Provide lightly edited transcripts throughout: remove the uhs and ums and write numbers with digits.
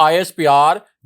ISPR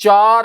4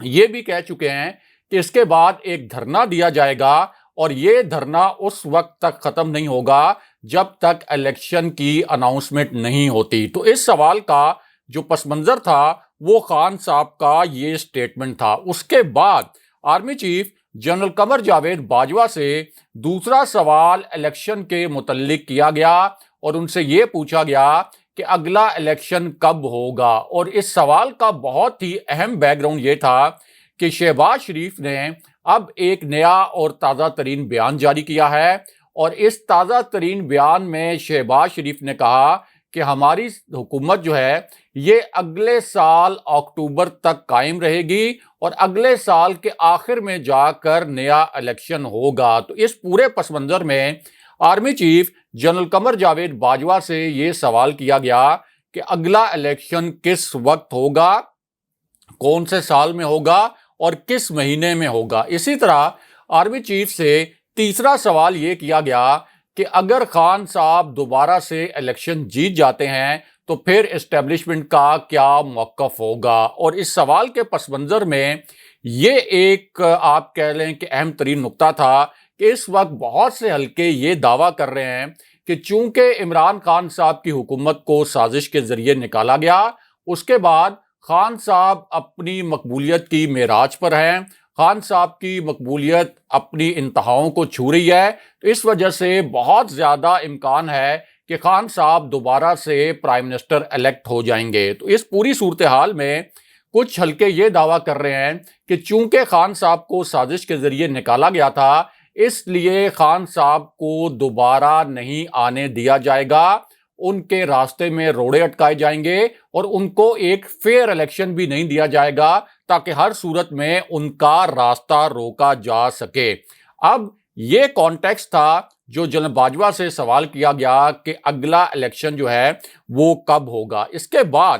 یہ بھی کہہ چکے ہیں کہ اس کے بعد ایک دھرنا دیا جائے گا اور یہ دھرنا اس وقت تک ختم نہیں ہوگا جب تک الیکشن کی اناؤنسمنٹ نہیں ہوتی۔ تو اس سوال کا جو پس منظر تھا وہ خان صاحب کا یہ سٹیٹمنٹ تھا۔ اس کے بعد army chief general Qamar Javed Bajwa سے دوسرا سوال الیکشن کے متعلق کیا گیا اور ان سے یہ پوچھا گیا کہ اگلا الیکشن کب ہوگا، اور اس سوال کا بہت ہی اہم بیک گراؤنڈ یہ تھا کہ شہباز شریف نے اب ایک نیا اور تازہ ترین بیان جاری کیا ہے، اور اس تازہ ترین بیان میں شہباز شریف نے کہا کہ ہماری حکومت جو ہے یہ اگلے سال اکتوبر تک قائم رہے گی اور اگلے سال کے آخر میں جا کر نیا الیکشن ہوگا۔ تو اس پورے پس منظر میں army chief general Qamar Javed Bajwa سے یہ سوال کیا گیا کہ اگلا الیکشن کس وقت ہوگا، کون سے سال میں ہوگا اور کس مہینے میں ہوگا۔ اسی طرح آرمی چیف سے تیسرا سوال یہ کیا گیا کہ اگر خان صاحب دوبارہ سے الیکشن جیت جاتے ہیں تو پھر اسٹیبلشمنٹ کا کیا موقف ہوگا، اور اس سوال کے پس منظر میں یہ ایک آپ کہہ لیں کہ اہم ترین نقطہ تھا کہ اس وقت بہت سے حلقے یہ دعویٰ کر رہے ہیں کہ چونکہ عمران خان صاحب کی حکومت کو سازش کے ذریعے نکالا گیا، اس کے بعد خان صاحب اپنی مقبولیت کی معراج پر ہیں، خان صاحب کی مقبولیت اپنی انتہاؤں کو چھو رہی ہے، تو اس وجہ سے بہت زیادہ امکان ہے کہ خان صاحب دوبارہ سے پرائم منسٹر الیکٹ ہو جائیں گے۔ تو اس پوری صورتحال میں کچھ حلقے یہ دعویٰ کر رہے ہیں کہ چونکہ خان صاحب کو سازش کے ذریعے نکالا گیا تھا، اس لیے خان صاحب کو دوبارہ نہیں آنے دیا جائے گا، ان کے راستے میں روڑے اٹکائے جائیں گے اور ان کو ایک فیئر الیکشن بھی نہیں دیا جائے گا تاکہ ہر صورت میں ان کا راستہ روکا جا سکے۔ اب یہ کانٹیکسٹ تھا جو جنرل باجوہ سے سوال کیا گیا کہ اگلا الیکشن جو ہے وہ کب ہوگا۔ اس کے بعد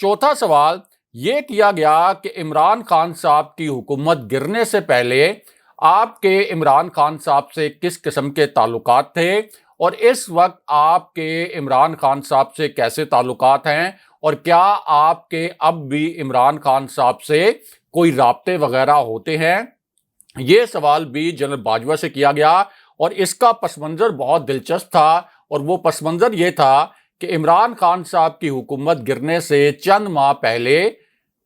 چوتھا سوال یہ کیا گیا کہ عمران خان صاحب کی حکومت گرنے سے پہلے آپ کے عمران خان صاحب سے کس قسم کے تعلقات تھے، اور اس وقت آپ کے عمران خان صاحب سے کیسے تعلقات ہیں، اور کیا آپ کے اب بھی عمران خان صاحب سے کوئی رابطے وغیرہ ہوتے ہیں۔ یہ سوال بھی جنرل باجوہ سے کیا گیا اور اس کا پس منظر بہت دلچسپ تھا، اور وہ پس منظر یہ تھا کہ عمران خان صاحب کی حکومت گرنے سے چند ماہ پہلے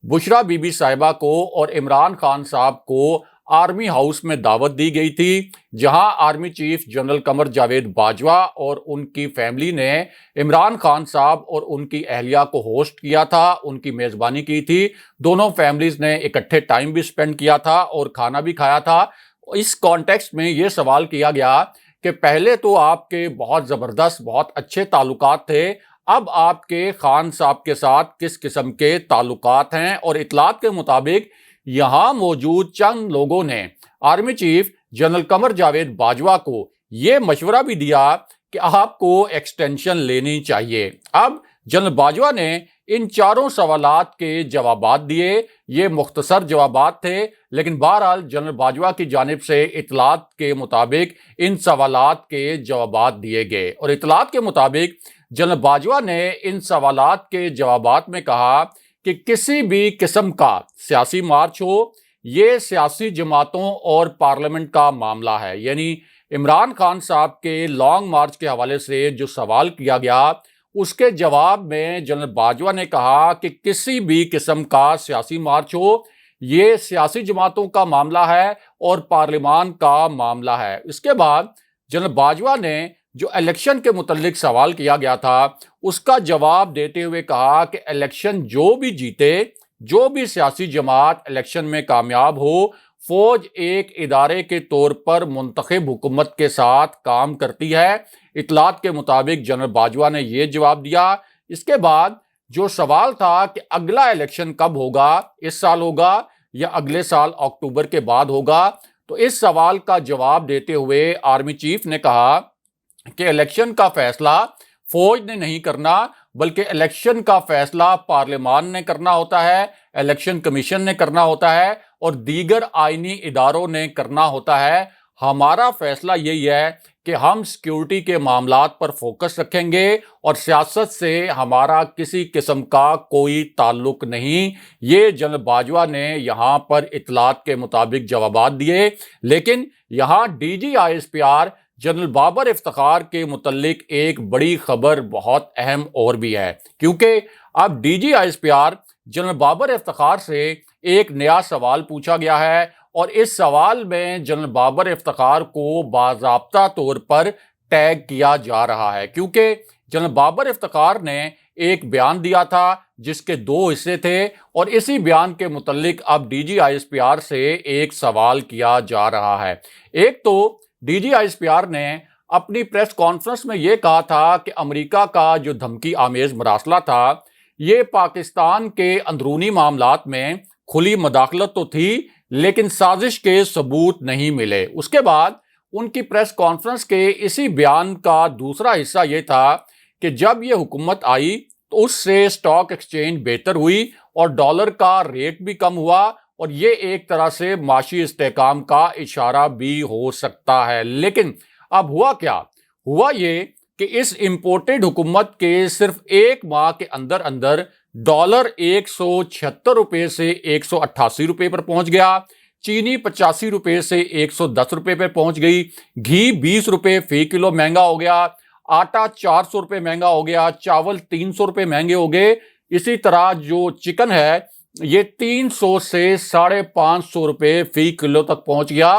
بشرا بی بی صاحبہ کو اور عمران خان صاحب کو آرمی ہاؤس میں دعوت دی گئی تھی، جہاں army chief general Qamar Javed Bajwa اور ان کی فیملی نے عمران خان صاحب اور ان کی اہلیہ کو ہوسٹ کیا تھا، ان کی میزبانی کی تھی، دونوں فیملیز نے اکٹھے ٹائم بھی سپینڈ کیا تھا اور کھانا بھی کھایا تھا۔ اس کانٹیکسٹ میں یہ سوال کیا گیا کہ پہلے تو آپ کے بہت زبردست بہت اچھے تعلقات تھے، اب آپ کے خان صاحب کے ساتھ کس قسم کے تعلقات ہیں، اور اطلاعات کے مطابق یہاں موجود چند لوگوں نے army chief general Qamar Javed Bajwa کو یہ مشورہ بھی دیا کہ آپ کو ایکسٹینشن لینی چاہیے۔ اب جنرل باجوہ نے ان چاروں سوالات کے جوابات دیے، یہ مختصر جوابات تھے، لیکن بہرحال جنرل باجوہ کی جانب سے اطلاعات کے مطابق ان سوالات کے جوابات دیے گئے، اور اطلاعات کے مطابق جنرل باجوہ نے ان سوالات کے جوابات میں کہا کہ کسی بھی قسم کا سیاسی مارچ ہو، یہ سیاسی جماعتوں اور پارلیمنٹ کا معاملہ ہے۔ یعنی عمران خان صاحب کے لانگ مارچ کے حوالے سے جو سوال کیا گیا، اس کے جواب میں جنرل باجوہ نے کہا کہ کسی بھی قسم کا سیاسی مارچ ہو، یہ سیاسی جماعتوں کا معاملہ ہے اور پارلیمان کا معاملہ ہے۔ اس کے بعد جنرل باجوہ نے جو الیکشن کے متعلق سوال کیا گیا تھا اس کا جواب دیتے ہوئے کہا کہ الیکشن جو بھی جیتے، جو بھی سیاسی جماعت الیکشن میں کامیاب ہو، فوج ایک ادارے کے طور پر منتخب حکومت کے ساتھ کام کرتی ہے۔ اطلاعات کے مطابق جنرل باجوہ نے یہ جواب دیا۔ اس کے بعد جو سوال تھا کہ اگلا الیکشن کب ہوگا، اس سال ہوگا یا اگلے سال اکتوبر کے بعد ہوگا، تو اس سوال کا جواب دیتے ہوئے آرمی چیف نے کہا کہ الیکشن کا فیصلہ فوج نے نہیں کرنا، بلکہ الیکشن کا فیصلہ پارلیمان نے کرنا ہوتا ہے، الیکشن کمیشن نے کرنا ہوتا ہے اور دیگر آئینی اداروں نے کرنا ہوتا ہے۔ ہمارا فیصلہ یہی ہے کہ ہم سیکیورٹی کے معاملات پر فوکس رکھیں گے اور سیاست سے ہمارا کسی قسم کا کوئی تعلق نہیں۔ یہ جنرل باجوہ نے یہاں پر اطلاعات کے مطابق جوابات دیے، لیکن یہاں D G I S P R general Babar Iftikhar کے متعلق ایک بڑی خبر بہت اہم اور بھی ہے، کیونکہ اب D G I S P R general Babar Iftikhar سے ایک نیا سوال پوچھا گیا ہے، اور اس سوال میں جنرل بابر افتخار کو باضابطہ طور پر ٹیگ کیا جا رہا ہے، کیونکہ جنرل بابر افتخار نے ایک بیان دیا تھا جس کے دو حصے تھے، اور اسی بیان کے متعلق اب D G I S P R سے ایک سوال کیا جا رہا ہے۔ ایک تو D G I S P R نے اپنی پریس کانفرنس میں یہ کہا تھا کہ امریکہ کا جو دھمکی آمیز مراسلہ تھا یہ پاکستان کے اندرونی معاملات میں کھلی مداخلت تو تھی، لیکن سازش کے ثبوت نہیں ملے۔ اس کے بعد ان کی پریس کانفرنس کے اسی بیان کا دوسرا حصہ یہ تھا کہ جب یہ حکومت آئی تو اس سے اسٹاک ایکسچینج بہتر ہوئی اور ڈالر کا ریٹ بھی کم ہوا، اور یہ ایک طرح سے معاشی استحکام کا اشارہ بھی ہو سکتا ہے۔ لیکن اب ہوا کیا؟ ہوا یہ کہ اس امپورٹڈ حکومت کے صرف ایک ماہ کے اندر اندر ڈالر 176 روپے سے 188 روپے پر پہنچ گیا، چینی 85 روپے سے 110 روپے پر پہنچ گئی، گھی 20 روپے فی کلو مہنگا ہو گیا، آٹا 400 روپے مہنگا ہو گیا، چاول 300 روپے مہنگے ہو گئے، اسی طرح جو چکن ہے یہ 300 سے 550 روپے فی کلو تک پہنچ گیا،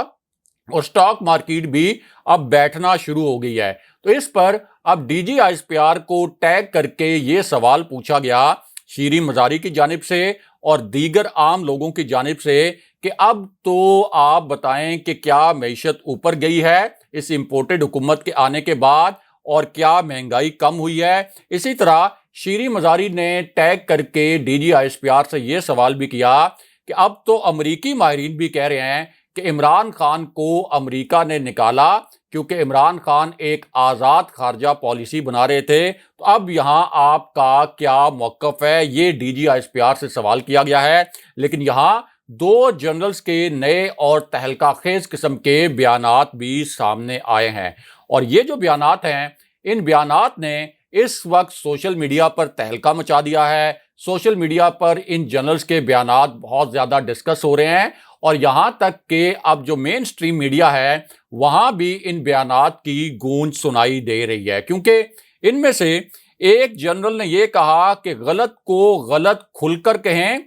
اور سٹاک مارکیٹ بھی اب بیٹھنا شروع ہو گئی ہے۔ تو اس پر اب D G I S P R کو ٹیگ کر کے یہ سوال پوچھا گیا شیریں مزاری کی جانب سے اور دیگر عام لوگوں کی جانب سے کہ اب تو آپ بتائیں کہ کیا معیشت اوپر گئی ہے اس امپورٹڈ حکومت کے آنے کے بعد، اور کیا مہنگائی کم ہوئی ہے۔ اسی طرح شیریں مزاری نے ٹیگ کر کے D G I S P R سے یہ سوال بھی کیا کہ اب تو امریکی ماہرین بھی کہہ رہے ہیں کہ عمران خان کو امریکہ نے نکالا کیونکہ عمران خان ایک آزاد خارجہ پالیسی بنا رہے تھے، تو اب یہاں آپ کا کیا موقف ہے، یہ D G I S P R سے سوال کیا گیا ہے۔ لیکن یہاں دو جنرلز کے نئے اور تہلکہ خیز قسم کے بیانات بھی سامنے آئے ہیں، اور یہ جو بیانات ہیں ان بیانات نے اس وقت سوشل میڈیا پر تہلکہ مچا دیا ہے۔ سوشل میڈیا پر ان جنرلز کے بیانات بہت زیادہ ڈسکس ہو رہے ہیں، اور یہاں تک کہ اب جو مین سٹریم میڈیا ہے وہاں بھی ان بیانات کی گونج سنائی دے رہی ہے، کیونکہ ان میں سے ایک جنرل نے یہ کہا کہ غلط کو غلط کھل کر کہیں،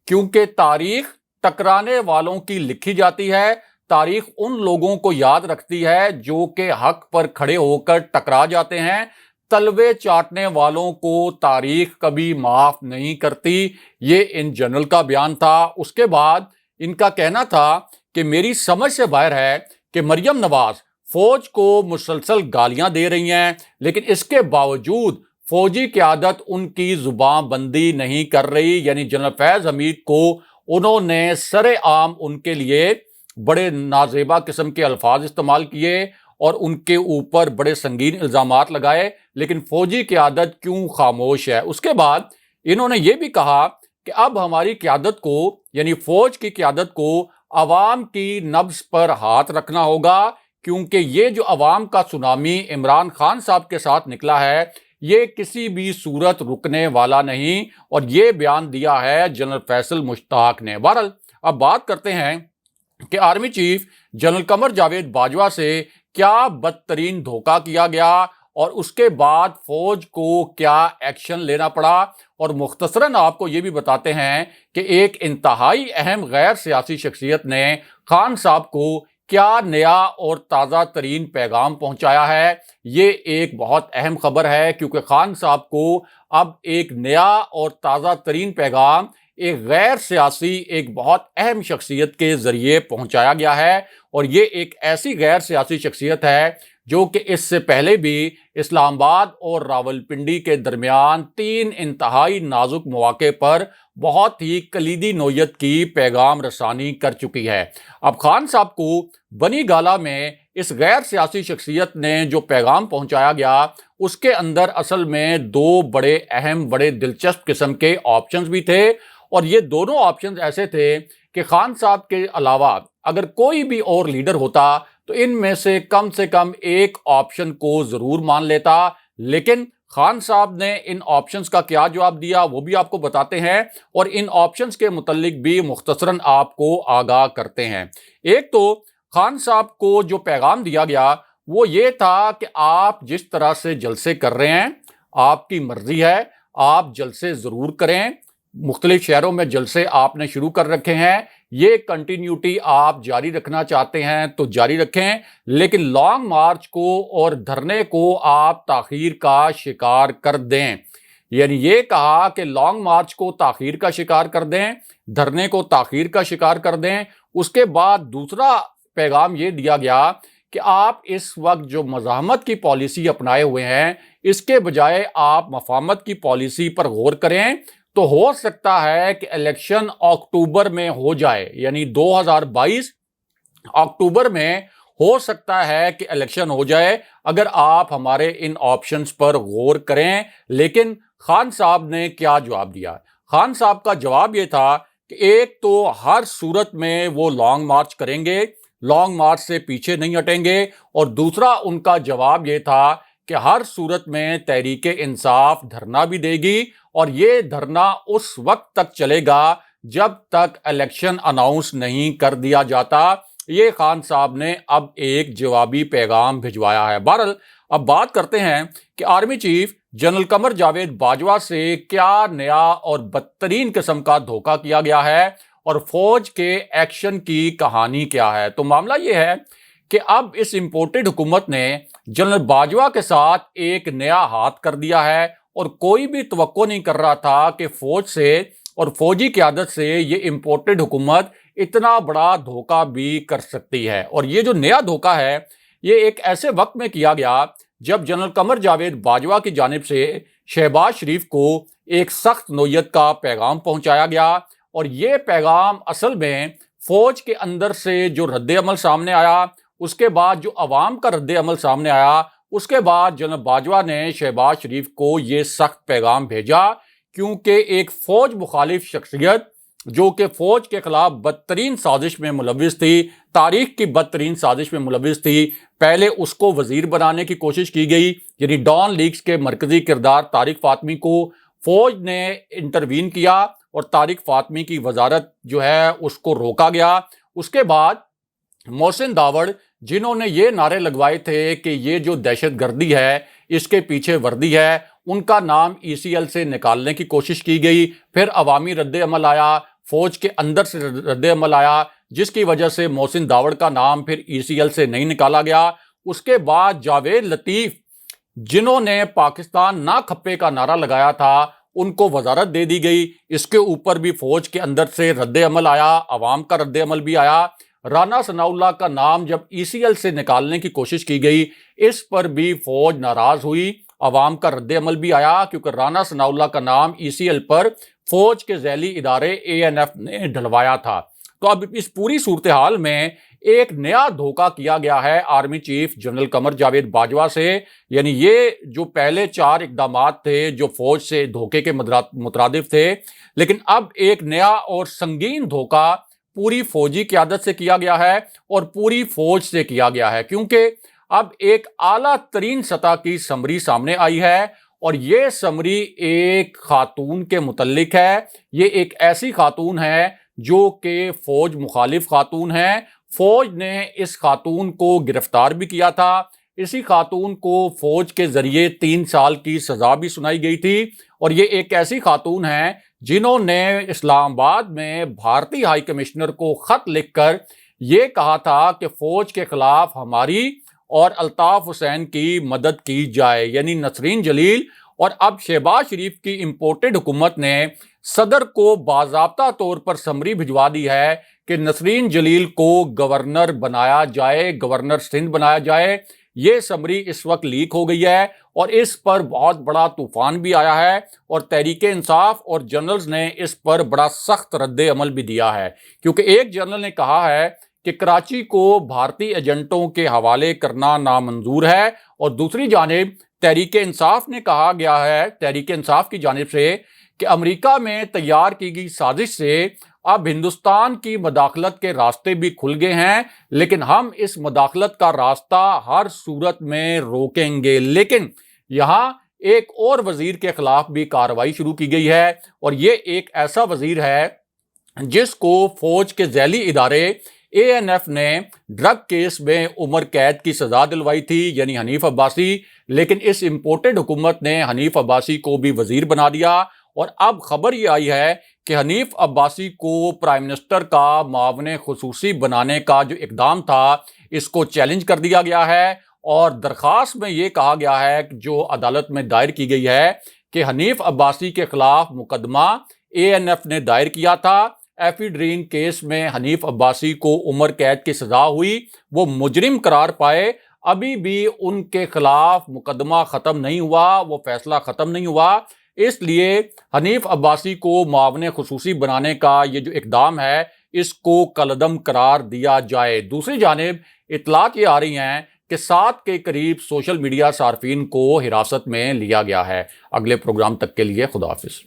کیونکہ تاریخ ٹکرانے والوں کی لکھی جاتی ہے، تاریخ ان لوگوں کو یاد رکھتی ہے جو کہ حق پر کھڑے ہو کر ٹکرا جاتے ہیں، تلوے چاٹنے والوں کو تاریخ کبھی معاف نہیں کرتی۔ یہ ان جنرل کا بیان تھا۔ اس کے بعد ان کا کہنا تھا کہ میری سمجھ سے باہر ہے کہ مریم نواز فوج کو مسلسل گالیاں دے رہی ہیں، لیکن اس کے باوجود فوجی قیادت ان کی زبان بندی نہیں کر رہی، یعنی جنرل فیض حمید کو انہوں نے سر عام ان کے لیے بڑے نازیبا قسم کے الفاظ استعمال کیے اور ان کے اوپر بڑے سنگین الزامات لگائے، لیکن فوجی قیادت کیوں خاموش ہے۔ اس کے بعد انہوں نے یہ بھی کہا کہ اب ہماری قیادت کو، یعنی فوج کی قیادت کو، عوام کی نبض پر ہاتھ رکھنا ہوگا، کیونکہ یہ جو عوام کا سونامی عمران خان صاحب کے ساتھ نکلا ہے یہ کسی بھی صورت رکنے والا نہیں، اور یہ بیان دیا ہے جنرل فیصل مشتاق نے۔ بہرحال اب بات کرتے ہیں کہ army chief general Qamar Javed Bajwa سے کیا بدترین دھوکہ کیا گیا، اور اس کے بعد فوج کو کیا ایکشن لینا پڑا، اور مختصراً آپ کو یہ بھی بتاتے ہیں کہ ایک انتہائی اہم غیر سیاسی شخصیت نے خان صاحب کو کیا نیا اور تازہ ترین پیغام پہنچایا ہے۔ یہ ایک بہت اہم خبر ہے، کیونکہ خان صاحب کو اب ایک نیا اور تازہ ترین پیغام ایک غیر سیاسی، ایک بہت اہم شخصیت کے ذریعے پہنچایا گیا ہے، اور یہ ایک ایسی غیر سیاسی شخصیت ہے جو کہ اس سے پہلے بھی اسلام آباد اور راولپنڈی کے درمیان 3 انتہائی نازک مواقع پر بہت ہی کلیدی نوعیت کی پیغام رسانی کر چکی ہے۔ اب خان صاحب کو بنی گالہ میں اس غیر سیاسی شخصیت نے جو پیغام پہنچایا گیا اس کے اندر اصل میں 2 بڑے اہم، بڑے دلچسپ قسم کے آپشنز بھی تھے، اور یہ دونوں آپشنز ایسے تھے کہ خان صاحب کے علاوہ اگر کوئی بھی اور لیڈر ہوتا تو ان میں سے کم ایک آپشن کو ضرور مان لیتا، لیکن خان صاحب نے ان آپشنز کا کیا جواب دیا وہ بھی آپ کو بتاتے ہیں، اور ان آپشنز کے متعلق بھی مختصراً آپ کو آگاہ کرتے ہیں۔ ایک تو خان صاحب کو جو پیغام دیا گیا وہ یہ تھا کہ آپ جس طرح سے جلسے کر رہے ہیں آپ کی مرضی ہے، آپ جلسے ضرور کریں، مختلف شہروں میں جلسے آپ نے شروع کر رکھے ہیں، یہ کنٹینیوٹی آپ جاری رکھنا چاہتے ہیں تو جاری رکھیں، لیکن لانگ مارچ کو اور دھرنے کو آپ تاخیر کا شکار کر دیں۔ یعنی یہ کہا کہ لانگ مارچ کو تاخیر کا شکار کر دیں، دھرنے کو تاخیر کا شکار کر دیں۔ اس کے بعد دوسرا پیغام یہ دیا گیا کہ آپ اس وقت جو مزاحمت کی پالیسی اپنائے ہوئے ہیں اس کے بجائے آپ مفاہمت کی پالیسی پر غور کریں، تو ہو سکتا ہے کہ الیکشن اکتوبر میں ہو جائے، یعنی 2022 اکتوبر میں ہو سکتا ہے کہ الیکشن ہو جائے اگر آپ ہمارے ان آپشنز پر غور کریں۔ لیکن خان صاحب نے کیا جواب دیا؟ خان صاحب کا جواب یہ تھا کہ ایک تو ہر صورت میں وہ لانگ مارچ کریں گے، لانگ مارچ سے پیچھے نہیں ہٹیں گے، اور دوسرا ان کا جواب یہ تھا کہ ہر صورت میں تحریک انصاف دھرنا بھی دے گی، اور یہ دھرنا اس وقت تک چلے گا جب تک الیکشن اناؤنس نہیں کر دیا جاتا۔ یہ خان صاحب نے اب ایک جوابی پیغام بھجوایا ہے۔ بہرحال اب بات کرتے ہیں کہ army chief general Qamar Javed Bajwa سے کیا نیا اور بدترین قسم کا دھوکہ کیا گیا ہے اور فوج کے ایکشن کی کہانی کیا ہے۔ تو معاملہ یہ ہے کہ اب اس امپورٹڈ حکومت نے جنرل باجوہ کے ساتھ ایک نیا ہاتھ کر دیا ہے، اور کوئی بھی توقع نہیں کر رہا تھا کہ فوج سے اور فوجی قیادت سے یہ امپورٹڈ حکومت اتنا بڑا دھوکہ بھی کر سکتی ہے۔ اور یہ جو نیا دھوکہ ہے یہ ایک ایسے وقت میں کیا گیا جب جنرل قمر جاوید باجوہ کی جانب سے شہباز شریف کو ایک سخت نوعیت کا پیغام پہنچایا گیا، اور یہ پیغام اصل میں فوج کے اندر سے جو رد عمل سامنے آیا، اس کے بعد جو عوام کا رد عمل سامنے آیا، اس کے بعد جنرل باجوہ نے شہباز شریف کو یہ سخت پیغام بھیجا، کیونکہ ایک فوج مخالف شخصیت جو کہ فوج کے خلاف بدترین سازش میں ملوث تھی، تاریخ کی بدترین سازش میں ملوث تھی، پہلے اس کو وزیر بنانے کی کوشش کی گئی، یعنی ڈان لیگز کے مرکزی کردار طارق فاطمی کو فوج نے انٹروین کیا اور طارق فاطمی کی وزارت جو ہے اس کو روکا گیا۔ اس کے بعد محسن داوڑ جنہوں نے یہ نعرے لگوائے تھے کہ یہ جو دہشت گردی ہے اس کے پیچھے وردی ہے، ان کا نام ECL سے نکالنے کی کوشش کی گئی، پھر عوامی رد عمل آیا، فوج کے اندر سے رد عمل آیا، جس کی وجہ سے محسن داوڑ کا نام پھر ECL سے نہیں نکالا گیا۔ اس کے بعد جاوید لطیف جنہوں نے پاکستان نہ کھپے کا نعرہ لگایا تھا ان کو وزارت دے دی گئی، اس کے اوپر بھی فوج کے اندر سے رد عمل آیا، عوام کا رد عمل بھی آیا۔ رانا ثناء اللہ کا نام جب ECL سے نکالنے کی کوشش کی گئی اس پر بھی فوج ناراض ہوئی، عوام کا رد عمل بھی آیا، کیونکہ رانا ثناء اللہ کا نام ECL پر فوج کے ذیلی ادارے ANF نے ڈلوایا تھا۔ تو اب اس پوری صورتحال میں ایک نیا دھوکہ کیا گیا ہے army chief general Qamar Javed Bajwa سے، یعنی یہ جو پہلے 4 اقدامات تھے جو فوج سے دھوکے کے مترادف تھے، لیکن اب ایک نیا اور سنگین دھوکہ پوری فوجی قیادت سے کیا گیا ہے اور پوری فوج سے کیا گیا ہے، کیونکہ اب ایک اعلیٰ ترین سطح کی سمری سامنے آئی ہے، اور یہ سمری ایک خاتون کے متعلق ہے۔ یہ ایک ایسی خاتون ہے جو کہ فوج مخالف خاتون ہے۔ فوج نے اس خاتون کو گرفتار بھی کیا تھا، اسی خاتون کو فوج کے ذریعے 3 سال کی سزا بھی سنائی گئی تھی، اور یہ ایک ایسی خاتون ہے جنہوں نے اسلام آباد میں بھارتی ہائی کمشنر کو خط لکھ کر یہ کہا تھا کہ فوج کے خلاف ہماری اور الطاف حسین کی مدد کی جائے، یعنی نسرین جلیل۔ اور اب شہباز شریف کی امپورٹڈ حکومت نے صدر کو باضابطہ طور پر سمری بھجوا دی ہے کہ نسرین جلیل کو گورنر بنایا جائے، گورنر سندھ بنایا جائے۔ یہ سمری اس وقت لیک ہو گئی ہے اور اس پر بہت بڑا طوفان بھی آیا ہے، اور تحریک انصاف اور جنرلز نے اس پر بڑا سخت رد عمل بھی دیا ہے، کیونکہ ایک جنرل نے کہا ہے کہ کراچی کو بھارتی ایجنٹوں کے حوالے کرنا نامنظور ہے، اور دوسری جانب تحریک انصاف نے کہا گیا ہے، تحریک انصاف کی جانب سے، کہ امریکہ میں تیار کی گئی سازش سے اب ہندوستان کی مداخلت کے راستے بھی کھل گئے ہیں، لیکن ہم اس مداخلت کا راستہ ہر صورت میں روکیں گے۔ لیکن یہاں ایک اور وزیر کے خلاف بھی کارروائی شروع کی گئی ہے، اور یہ ایک ایسا وزیر ہے جس کو فوج کے ذیلی ادارے ANF نے ڈرگ کیس میں عمر قید کی سزا دلوائی تھی، یعنی حنیف عباسی۔ لیکن اس امپورٹڈ حکومت نے حنیف عباسی کو بھی وزیر بنا دیا، اور اب خبر یہ آئی ہے کہ حنیف عباسی کو پرائم منسٹر کا معاون خصوصی بنانے کا جو اقدام تھا اس کو چیلنج کر دیا گیا ہے، اور درخواست میں یہ کہا گیا ہے کہ جو عدالت میں دائر کی گئی ہے کہ حنیف عباسی کے خلاف مقدمہ ANF نے دائر کیا تھا۔ ایفیڈرین کیس میں حنیف عباسی کو عمر قید کی سزا ہوئی، وہ مجرم قرار پائے، ابھی بھی ان کے خلاف مقدمہ ختم نہیں ہوا، وہ فیصلہ ختم نہیں ہوا۔ اس لیے حنیف عباسی کو معاون خصوصی بنانے کا یہ جو اقدام ہے اس کو کالعدم قرار دیا جائے۔ دوسری جانب اطلاعات یہ آ رہی ہیں کہ 7 کے قریب سوشل میڈیا صارفین کو حراست میں لیا گیا ہے۔ اگلے پروگرام تک کے لیے خدا حافظ۔